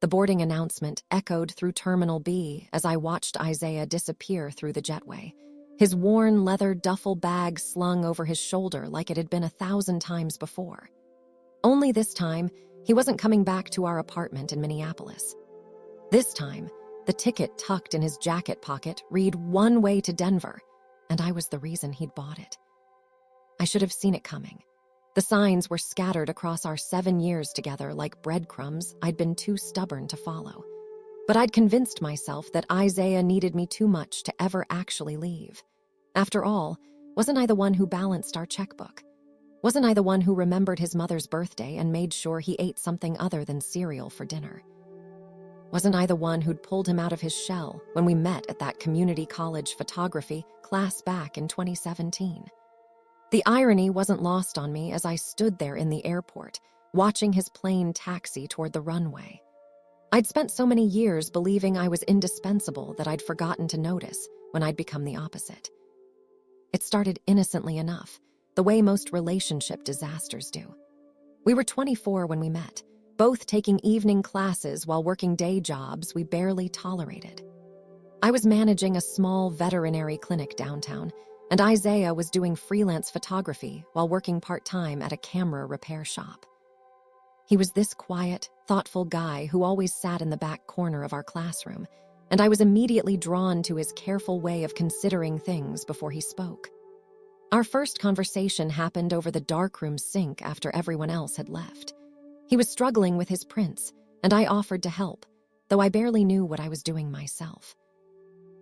The boarding announcement echoed through Terminal B as I watched Isaiah disappear through the jetway, his worn leather duffel bag slung over his shoulder like it had been 1,000 times before. Only this time, he wasn't coming back to our apartment in Minneapolis. This time, the ticket tucked in his jacket pocket read one way to Denver, and I was the reason he'd bought it. I should have seen it coming. The signs were scattered across our 7 years together like breadcrumbs I'd been too stubborn to follow. But I'd convinced myself that Isaiah needed me too much to ever actually leave. After all, wasn't I the one who balanced our checkbook? Wasn't I the one who remembered his mother's birthday and made sure he ate something other than cereal for dinner? Wasn't I the one who'd pulled him out of his shell when we met at that community college photography class back in 2017? The irony wasn't lost on me as I stood there in the airport, watching his plane taxi toward the runway. I'd spent so many years believing I was indispensable that I'd forgotten to notice when I'd become the opposite. It started innocently enough, the way most relationship disasters do. We were 24 when we met, both taking evening classes while working day jobs we barely tolerated. I was managing a small veterinary clinic downtown, and Isaiah was doing freelance photography while working part-time at a camera repair shop. He was this quiet, thoughtful guy who always sat in the back corner of our classroom, and I was immediately drawn to his careful way of considering things before he spoke. Our first conversation happened over the darkroom sink after everyone else had left. He was struggling with his prints, and I offered to help, though I barely knew what I was doing myself.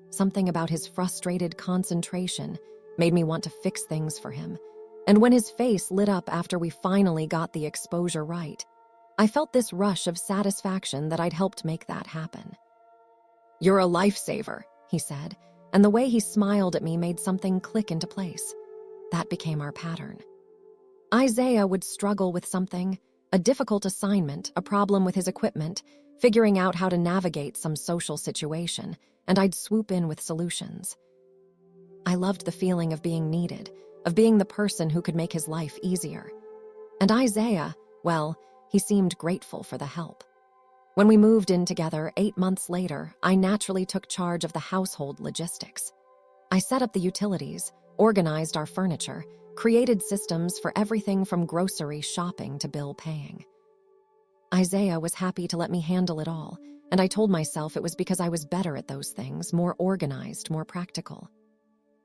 Something about his frustrated concentration made me want to fix things for him, and when his face lit up after we finally got the exposure right, I felt this rush of satisfaction that I'd helped make that happen. "You're a lifesaver," he said, and the way he smiled at me made something click into place. That became our pattern. Isaiah would struggle with something, a difficult assignment, a problem with his equipment, figuring out how to navigate some social situation, and I'd swoop in with solutions. I loved the feeling of being needed, of being the person who could make his life easier. And Isaiah, well, he seemed grateful for the help. When we moved in together 8 months later, I naturally took charge of the household logistics. I set up the utilities, organized our furniture, created systems for everything from grocery shopping to bill paying. Isaiah was happy to let me handle it all, and I told myself it was because I was better at those things, more organized, more practical.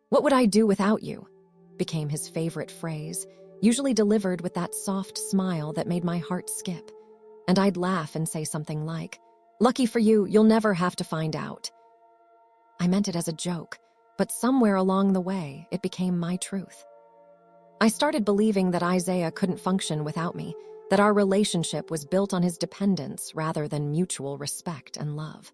"What would I do without you?" became his favorite phrase, usually delivered with that soft smile that made my heart skip. And I'd laugh and say something like, "Lucky for you, you'll never have to find out." I meant it as a joke, but somewhere along the way, it became my truth. I started believing that Isaiah couldn't function without me, that our relationship was built on his dependence rather than mutual respect and love.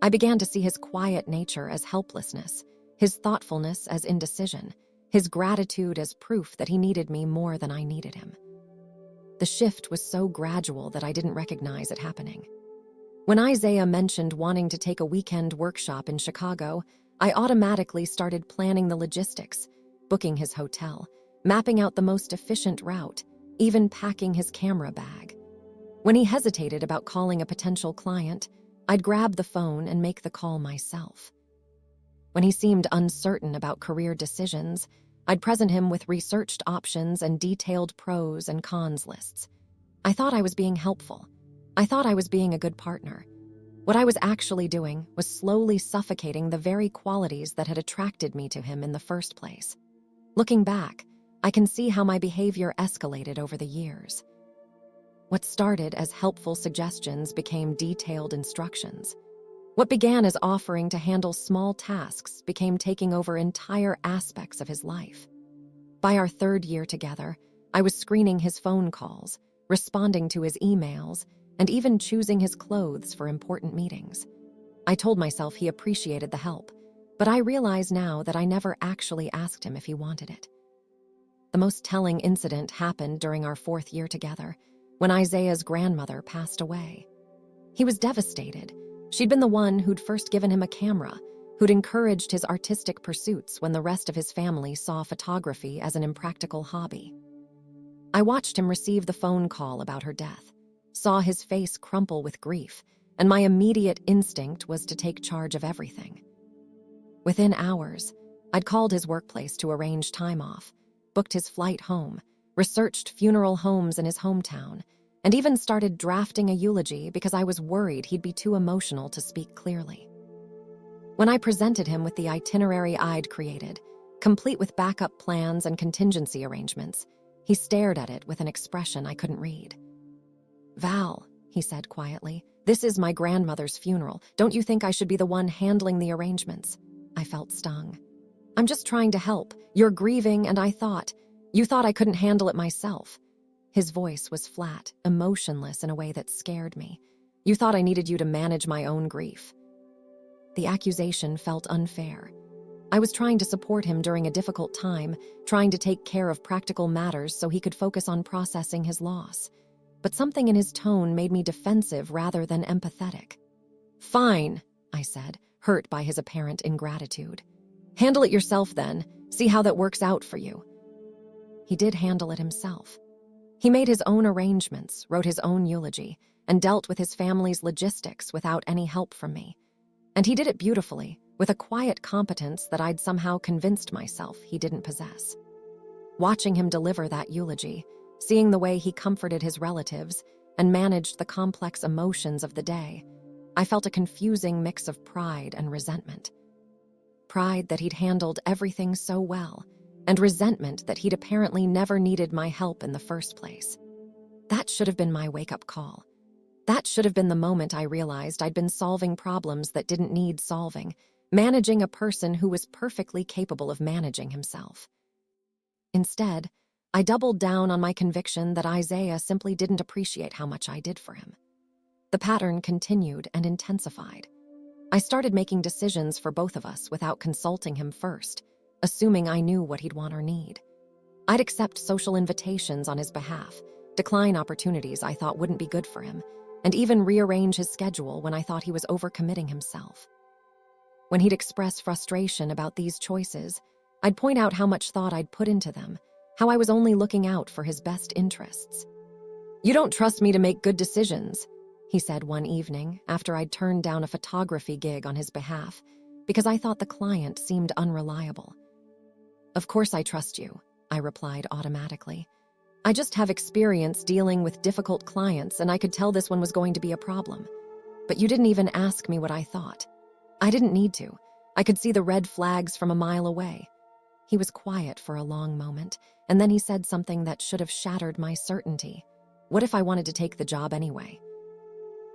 I began to see his quiet nature as helplessness, his thoughtfulness as indecision, his gratitude as proof that he needed me more than I needed him. The shift was so gradual that I didn't recognize it happening. When Isaiah mentioned wanting to take a weekend workshop in Chicago, I automatically started planning the logistics, booking his hotel, mapping out the most efficient route, even packing his camera bag. When he hesitated about calling a potential client, I'd grab the phone and make the call myself. When he seemed uncertain about career decisions, I'd present him with researched options and detailed pros and cons lists. I thought I was being helpful. I thought I was being a good partner. What I was actually doing was slowly suffocating the very qualities that had attracted me to him in the first place. Looking back, I can see how my behavior escalated over the years. What started as helpful suggestions became detailed instructions. What began as offering to handle small tasks became taking over entire aspects of his life. By our 3rd year together, I was screening his phone calls, responding to his emails, and even choosing his clothes for important meetings. I told myself he appreciated the help, but I realize now that I never actually asked him if he wanted it. The most telling incident happened during our 4th year together, when Isaiah's grandmother passed away. He was devastated. She'd been the one who'd first given him a camera, who'd encouraged his artistic pursuits when the rest of his family saw photography as an impractical hobby. I watched him receive the phone call about her death, saw his face crumple with grief, and my immediate instinct was to take charge of everything. Within hours, I'd called his workplace to arrange time off, booked his flight home, researched funeral homes in his hometown, and even started drafting a eulogy because I was worried he'd be too emotional to speak clearly. When I presented him with the itinerary I'd created, complete with backup plans and contingency arrangements, he stared at it with an expression I couldn't read. "Val," he said quietly, "this is my grandmother's funeral. Don't you think I should be the one handling the arrangements?" I felt stung. "I'm just trying to help. You're grieving, and you thought I couldn't handle it myself." His voice was flat, emotionless in a way that scared me. "You thought I needed you to manage my own grief." The accusation felt unfair. I was trying to support him during a difficult time, trying to take care of practical matters so he could focus on processing his loss. But something in his tone made me defensive rather than empathetic. "Fine," I said, hurt by his apparent ingratitude. "Handle it yourself then. See how that works out for you." He did handle it himself. He made his own arrangements, wrote his own eulogy, and dealt with his family's logistics without any help from me. And he did it beautifully, with a quiet competence that I'd somehow convinced myself he didn't possess. Watching him deliver that eulogy, seeing the way he comforted his relatives and managed the complex emotions of the day, I felt a confusing mix of pride and resentment. Pride that he'd handled everything so well, and resentment that he'd apparently never needed my help in the first place. That should have been my wake-up call. That should have been the moment I realized I'd been solving problems that didn't need solving, managing a person who was perfectly capable of managing himself. Instead, I doubled down on my conviction that Isaiah simply didn't appreciate how much I did for him. The pattern continued and intensified. I started making decisions for both of us without consulting him first, assuming I knew what he'd want or need. I'd accept social invitations on his behalf, decline opportunities I thought wouldn't be good for him, and even rearrange his schedule when I thought he was overcommitting himself. When he'd express frustration about these choices, I'd point out how much thought I'd put into them, how I was only looking out for his best interests. "You don't trust me to make good decisions," he said one evening after I'd turned down a photography gig on his behalf because I thought the client seemed unreliable. "Of course I trust you," I replied automatically. "I just have experience dealing with difficult clients, and I could tell this one was going to be a problem. But you didn't even ask me what I thought. I didn't need to. I could see the red flags from a mile away." He was quiet for a long moment, and then he said something that should have shattered my certainty. "What if I wanted to take the job anyway?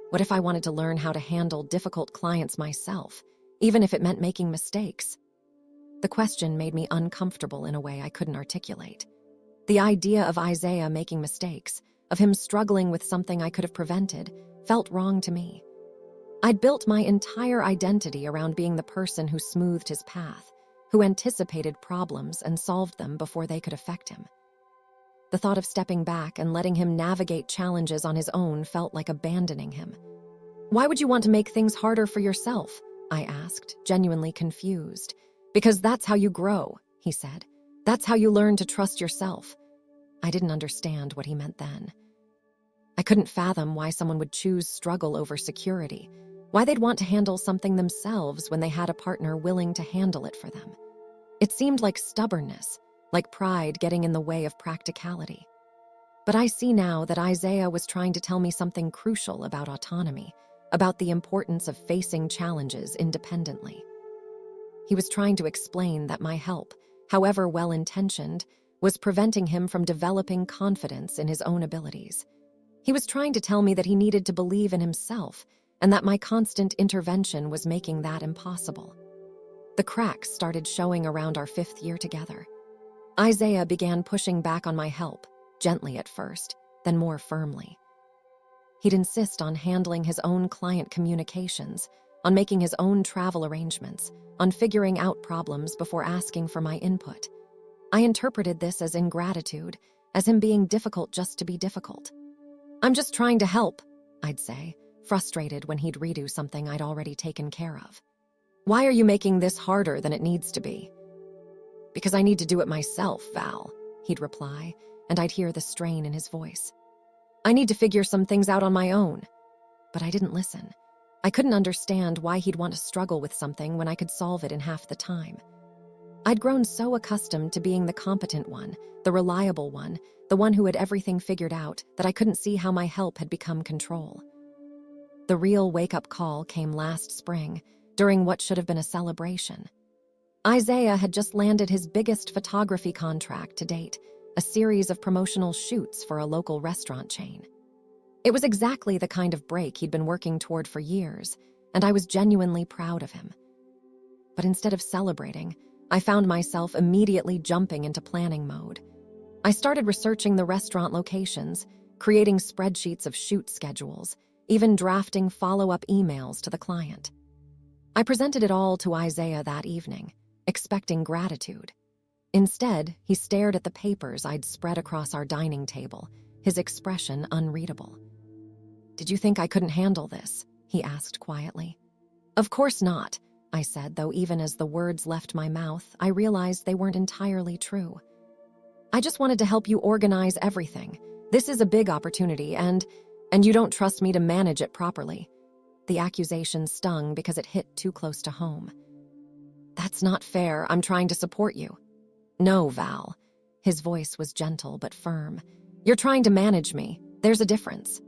What if I wanted to learn how to handle difficult clients myself, even if it meant making mistakes?" The question made me uncomfortable in a way I couldn't articulate. The idea of Isaiah making mistakes, of him struggling with something I could have prevented, felt wrong to me. I'd built my entire identity around being the person who smoothed his path, who anticipated problems and solved them before they could affect him. The thought of stepping back and letting him navigate challenges on his own felt like abandoning him. "Why would you want to make things harder for yourself?" I asked, genuinely confused. "Because that's how you grow," he said. "That's how you learn to trust yourself." I didn't understand what he meant then. I couldn't fathom why someone would choose struggle over security, why they'd want to handle something themselves when they had a partner willing to handle it for them. It seemed like stubbornness, like pride getting in the way of practicality. But I see now that Isaiah was trying to tell me something crucial about autonomy, about the importance of facing challenges independently. He was trying to explain that my help, however well-intentioned, was preventing him from developing confidence in his own abilities. He was trying to tell me that he needed to believe in himself, and that my constant intervention was making that impossible. The cracks started showing around our 5th year together. Isaiah began pushing back on my help, gently at first, then more firmly. He'd insist on handling his own client communications, on making his own travel arrangements, on figuring out problems before asking for my input. I interpreted this as ingratitude, as him being difficult just to be difficult. "I'm just trying to help," I'd say, frustrated when he'd redo something I'd already taken care of. "Why are you making this harder than it needs to be?" "Because I need to do it myself, Val," he'd reply, and I'd hear the strain in his voice. "I need to figure some things out on my own." But I didn't listen. I couldn't understand why he'd want to struggle with something when I could solve it in half the time. I'd grown so accustomed to being the competent one, the reliable one, the one who had everything figured out, that I couldn't see how my help had become control. The real wake-up call came last spring, during what should have been a celebration. Isaiah had just landed his biggest photography contract to date, a series of promotional shoots for a local restaurant chain. It was exactly the kind of break he'd been working toward for years, and I was genuinely proud of him. But instead of celebrating, I found myself immediately jumping into planning mode. I started researching the restaurant locations, creating spreadsheets of shoot schedules, even drafting follow-up emails to the client. I presented it all to Isaiah that evening, expecting gratitude. Instead, he stared at the papers I'd spread across our dining table, his expression unreadable. "Did you think I couldn't handle this?" he asked quietly. "Of course not," I said, though even as the words left my mouth, I realized they weren't entirely true. "I just wanted to help you organize everything. This is a big opportunity, and you don't trust me to manage it properly." The accusation stung because it hit too close to home. "That's not fair. I'm trying to support you." "No, Val." His voice was gentle but firm. "You're trying to manage me. There's a difference."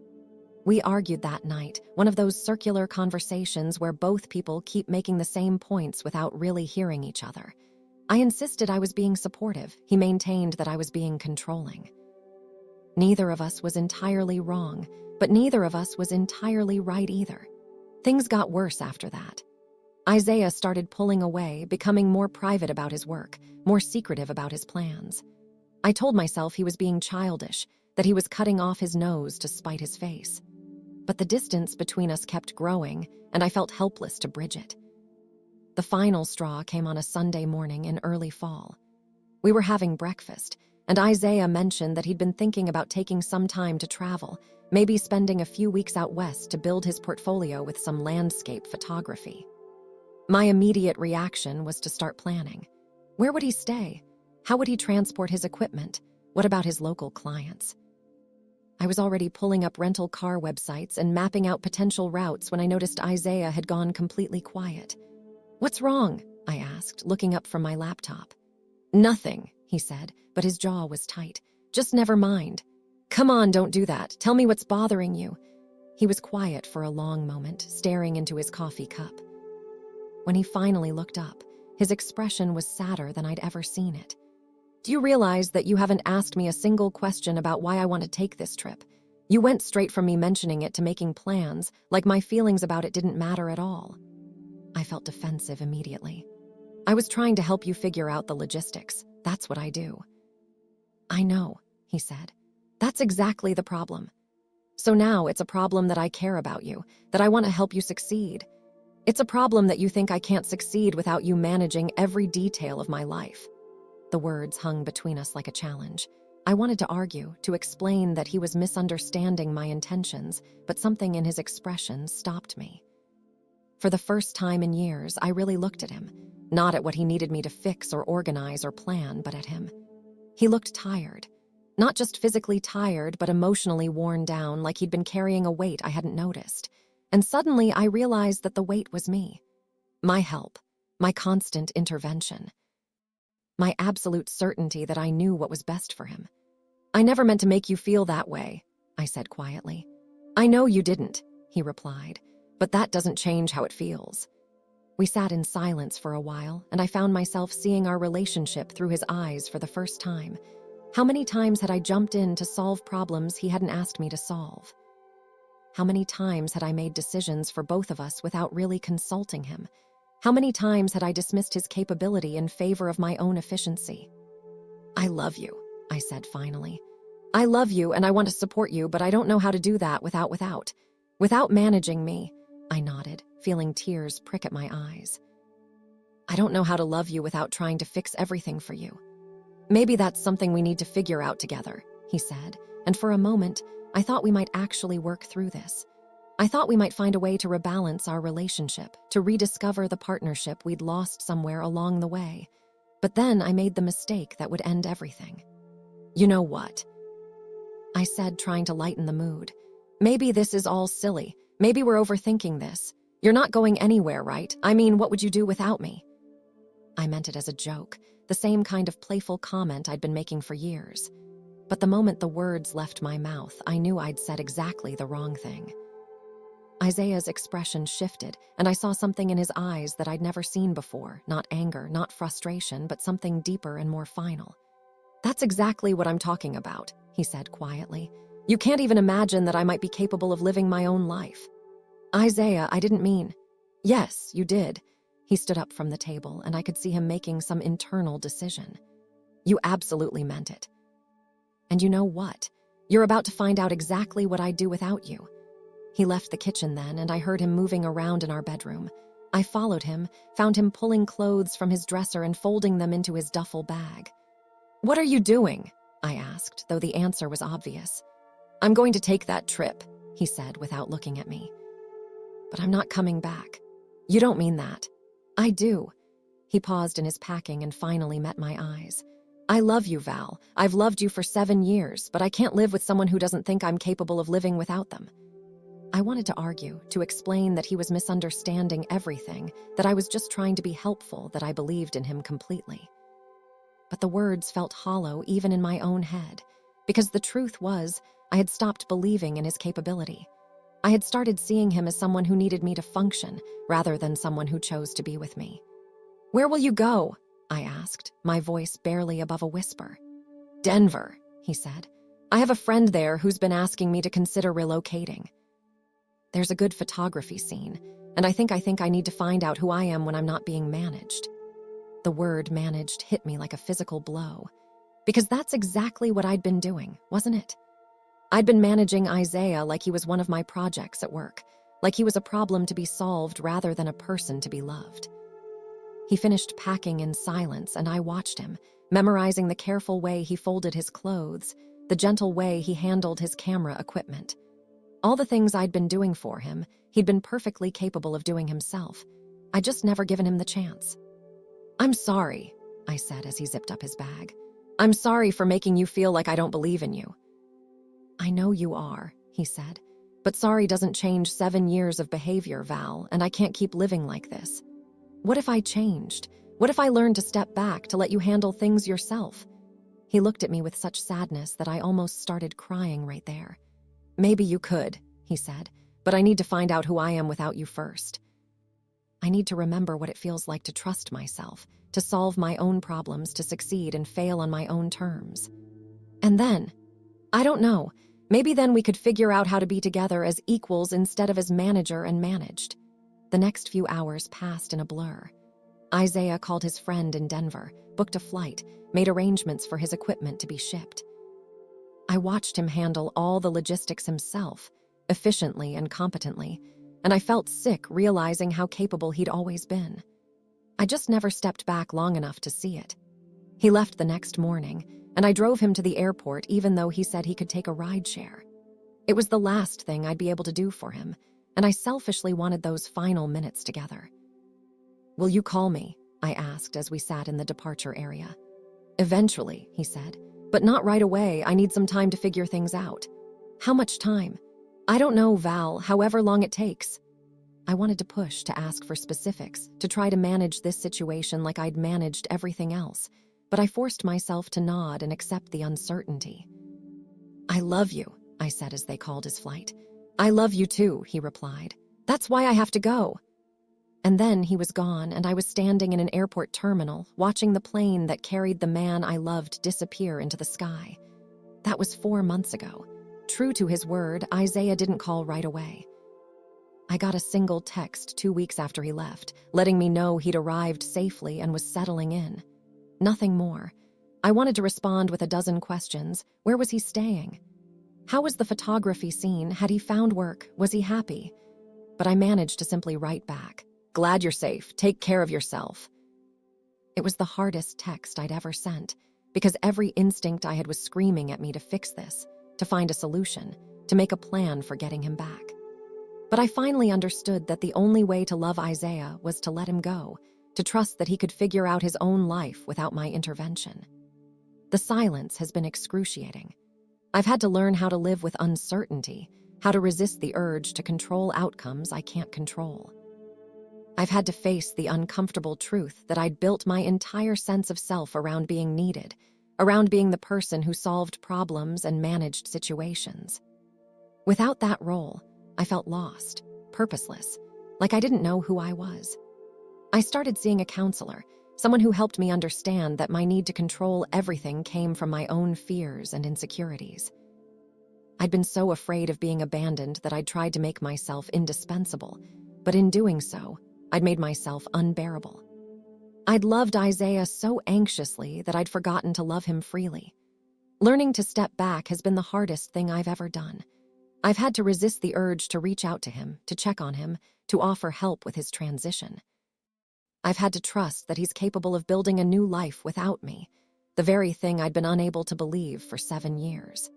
We argued that night, one of those circular conversations where both people keep making the same points without really hearing each other. I insisted I was being supportive. He maintained that I was being controlling. Neither of us was entirely wrong, but neither of us was entirely right either. Things got worse after that. Isaiah started pulling away, becoming more private about his work, more secretive about his plans. I told myself he was being childish, that he was cutting off his nose to spite his face. But the distance between us kept growing, and I felt helpless to bridge it. The final straw came on a Sunday morning in early fall. We were having breakfast, and Isaiah mentioned that he'd been thinking about taking some time to travel, maybe spending a few weeks out west to build his portfolio with some landscape photography. My immediate reaction was to start planning. Where would he stay? How would he transport his equipment? What about his local clients? I was already pulling up rental car websites and mapping out potential routes when I noticed Isaiah had gone completely quiet. "What's wrong?" I asked, looking up from my laptop. "Nothing," he said, but his jaw was tight. "Just never mind." "Come on, don't do that. Tell me what's bothering you." He was quiet for a long moment, staring into his coffee cup. When he finally looked up, his expression was sadder than I'd ever seen it. "Do you realize that you haven't asked me a single question about why I want to take this trip? You went straight from me mentioning it to making plans, like my feelings about it didn't matter at all." I felt defensive immediately. "I was trying to help you figure out the logistics. That's what I do." "I know," he said. "That's exactly the problem. So now it's a problem that I care about you, that I want to help you succeed. It's a problem that you think I can't succeed without you managing every detail of my life." The words hung between us like a challenge. I wanted to argue, to explain that he was misunderstanding my intentions, but something in his expression stopped me. For the first time in years, I really looked at him, not at what he needed me to fix or organize or plan, but at him. He looked tired. Not just physically tired, but emotionally worn down, like he'd been carrying a weight I hadn't noticed. And suddenly I realized that the weight was me. My help, my constant intervention. My absolute certainty that I knew what was best for him. "I never meant to make you feel that way," I said quietly. "I know you didn't," he replied, "but that doesn't change how it feels." We sat in silence for a while, and I found myself seeing our relationship through his eyes for the first time. How many times had I jumped in to solve problems he hadn't asked me to solve? How many times had I made decisions for both of us without really consulting him? How many times had I dismissed his capability in favor of my own efficiency? "I love you," I said finally. "I love you and I want to support you, but I don't know how to do that without managing me." I nodded, feeling tears prick at my eyes. "I don't know how to love you without trying to fix everything for you. Maybe that's something we need to figure out together," he said, and for a moment, I thought we might actually work through this. I thought we might find a way to rebalance our relationship, to rediscover the partnership we'd lost somewhere along the way. But then I made the mistake that would end everything. "You know what?" I said, trying to lighten the mood. "Maybe this is all silly. Maybe we're overthinking this. You're not going anywhere, right? I mean, what would you do without me? I meant it as a joke, the same kind of playful comment I'd been making for years. But the moment the words left my mouth, I knew I'd said exactly the wrong thing. Isaiah's expression shifted, and I saw something in his eyes that I'd never seen before. Not anger, not frustration, but something deeper and more final. That's exactly what I'm talking about, he said quietly. You can't even imagine that I might be capable of living my own life. Isaiah, I didn't mean. Yes, you did. He stood up from the table, and I could see him making some internal decision. You absolutely meant it. And you know what? You're about to find out exactly what I'd do without you. He left the kitchen then, and I heard him moving around in our bedroom. I followed him, found him pulling clothes from his dresser and folding them into his duffel bag. What are you doing? I asked, though the answer was obvious. I'm going to take that trip, he said without looking at me. But I'm not coming back. You don't mean that. I do. He paused in his packing and finally met my eyes. I love you, Val. I've loved you for 7 years, but I can't live with someone who doesn't think I'm capable of living without them. I wanted to argue, to explain that he was misunderstanding everything, that I was just trying to be helpful, that I believed in him completely. But the words felt hollow even in my own head, because the truth was, I had stopped believing in his capability. I had started seeing him as someone who needed me to function, rather than someone who chose to be with me. Where will you go? I asked, my voice barely above a whisper. Denver, he said. I have a friend there who's been asking me to consider relocating. There's a good photography scene, and I think I need to find out who I am when I'm not being managed. The word managed hit me like a physical blow, because that's exactly what I'd been doing, wasn't it? I'd been managing Isaiah like he was one of my projects at work, like he was a problem to be solved rather than a person to be loved. He finished packing in silence, and I watched him, memorizing the careful way he folded his clothes, the gentle way he handled his camera equipment. All the things I'd been doing for him, he'd been perfectly capable of doing himself. I'd just never given him the chance. I'm sorry, I said as he zipped up his bag. I'm sorry for making you feel like I don't believe in you. I know you are, he said, but sorry doesn't change 7 years of behavior, Val, and I can't keep living like this. What if I changed? What if I learned to step back, to let you handle things yourself? He looked at me with such sadness that I almost started crying right there. Maybe you could, he said, but I need to find out who I am without you first. I need to remember what it feels like to trust myself, to solve my own problems, to succeed and fail on my own terms. And then, I don't know, maybe then we could figure out how to be together as equals instead of as manager and managed. The next few hours passed in a blur. Isaiah called his friend in Denver, booked a flight, made arrangements for his equipment to be shipped. I watched him handle all the logistics himself, efficiently and competently, and I felt sick realizing how capable he'd always been. I just never stepped back long enough to see it. He left the next morning, and I drove him to the airport even though he said he could take a rideshare. It was the last thing I'd be able to do for him, and I selfishly wanted those final minutes together. Will you call me? I asked as we sat in the departure area. Eventually, he said. But not right away. I need some time to figure things out. How much time? I don't know, Val, however long it takes. I wanted to push, to ask for specifics, to try to manage this situation like I'd managed everything else, but I forced myself to nod and accept the uncertainty. I love you, I said as they called his flight. I love you too, he replied. That's why I have to go. And then he was gone, and I was standing in an airport terminal, watching the plane that carried the man I loved disappear into the sky. That was 4 months ago. True to his word, Isaiah didn't call right away. I got a single text 2 weeks after he left, letting me know he'd arrived safely and was settling in. Nothing more. I wanted to respond with a dozen questions. Where was he staying? How was the photography scene? Had he found work? Was he happy? But I managed to simply write back. Glad you're safe. Take care of yourself. It was the hardest text I'd ever sent, because every instinct I had was screaming at me to fix this, to find a solution, to make a plan for getting him back. But I finally understood that the only way to love Isaiah was to let him go, to trust that he could figure out his own life without my intervention. The silence has been excruciating. I've had to learn how to live with uncertainty, how to resist the urge to control outcomes I can't control. I've had to face the uncomfortable truth that I'd built my entire sense of self around being needed, around being the person who solved problems and managed situations. Without that role, I felt lost, purposeless, like I didn't know who I was. I started seeing a counselor, someone who helped me understand that my need to control everything came from my own fears and insecurities. I'd been so afraid of being abandoned that I'd tried to make myself indispensable, but in doing so, I'd made myself unbearable. I'd loved Isaiah so anxiously that I'd forgotten to love him freely. Learning to step back has been the hardest thing I've ever done. I've had to resist the urge to reach out to him, to check on him, to offer help with his transition. I've had to trust that he's capable of building a new life without me, the very thing I'd been unable to believe for 7 years.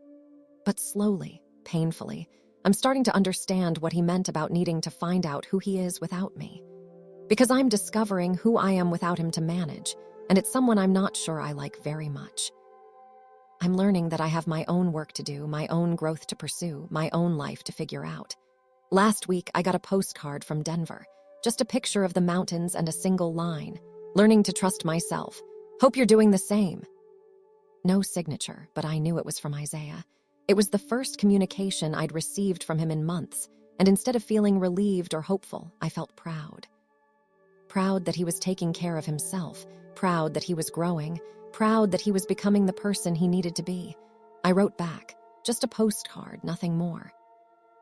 But slowly, painfully, I'm starting to understand what he meant about needing to find out who he is without me. Because I'm discovering who I am without him to manage, and it's someone I'm not sure I like very much. I'm learning that I have my own work to do, my own growth to pursue, my own life to figure out. Last week, I got a postcard from Denver, just a picture of the mountains and a single line, learning to trust myself. Hope you're doing the same. No signature, but I knew it was from Isaiah. It was the first communication I'd received from him in months, and instead of feeling relieved or hopeful, I felt proud. Proud that he was taking care of himself, proud that he was growing, proud that he was becoming the person he needed to be. I wrote back, just a postcard, nothing more.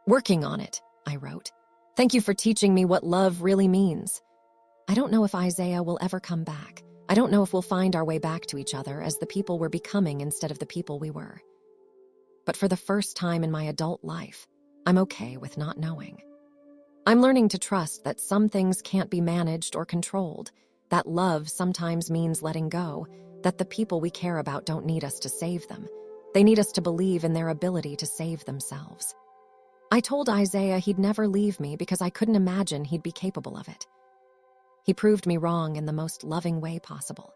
Working on it, I wrote. Thank you for teaching me what love really means. I don't know if Isaiah will ever come back. I don't know if we'll find our way back to each other as the people we're becoming instead of the people we were. But for the first time in my adult life, I'm okay with not knowing. I'm learning to trust that some things can't be managed or controlled, that love sometimes means letting go, that the people we care about don't need us to save them. They need us to believe in their ability to save themselves. I told Isaiah he'd never leave me because I couldn't imagine he'd be capable of it. He proved me wrong in the most loving way possible.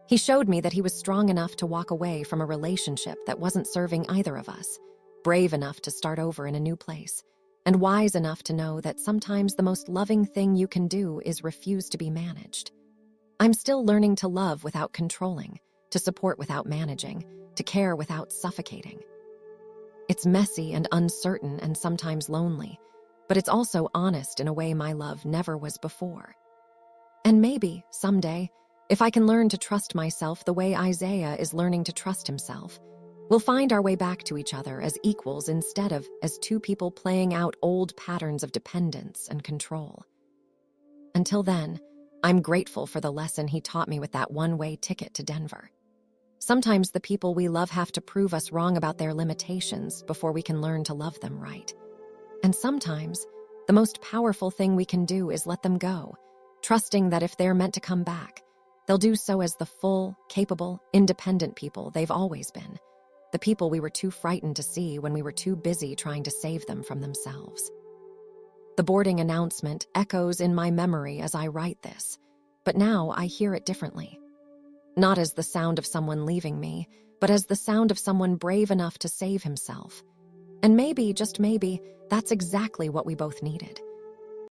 He showed me that he was strong enough to walk away from a relationship that wasn't serving either of us, brave enough to start over in a new place, and wise enough to know that sometimes the most loving thing you can do is refuse to be managed. I'm still learning to love without controlling, to support without managing, to care without suffocating. It's messy and uncertain and sometimes lonely, but it's also honest in a way my love never was before. And maybe, someday, if I can learn to trust myself the way Isaiah is learning to trust himself, we'll find our way back to each other as equals instead of as two people playing out old patterns of dependence and control. Until then, I'm grateful for the lesson he taught me with that one-way ticket to Denver. Sometimes the people we love have to prove us wrong about their limitations before we can learn to love them right. And sometimes, the most powerful thing we can do is let them go, trusting that if they're meant to come back, they'll do so as the full, capable, independent people they've always been, the people we were too frightened to see when we were too busy trying to save them from themselves. The boarding announcement echoes in my memory as I write this, but now I hear it differently. Not as the sound of someone leaving me, but as the sound of someone brave enough to save himself. And maybe, just maybe, that's exactly what we both needed.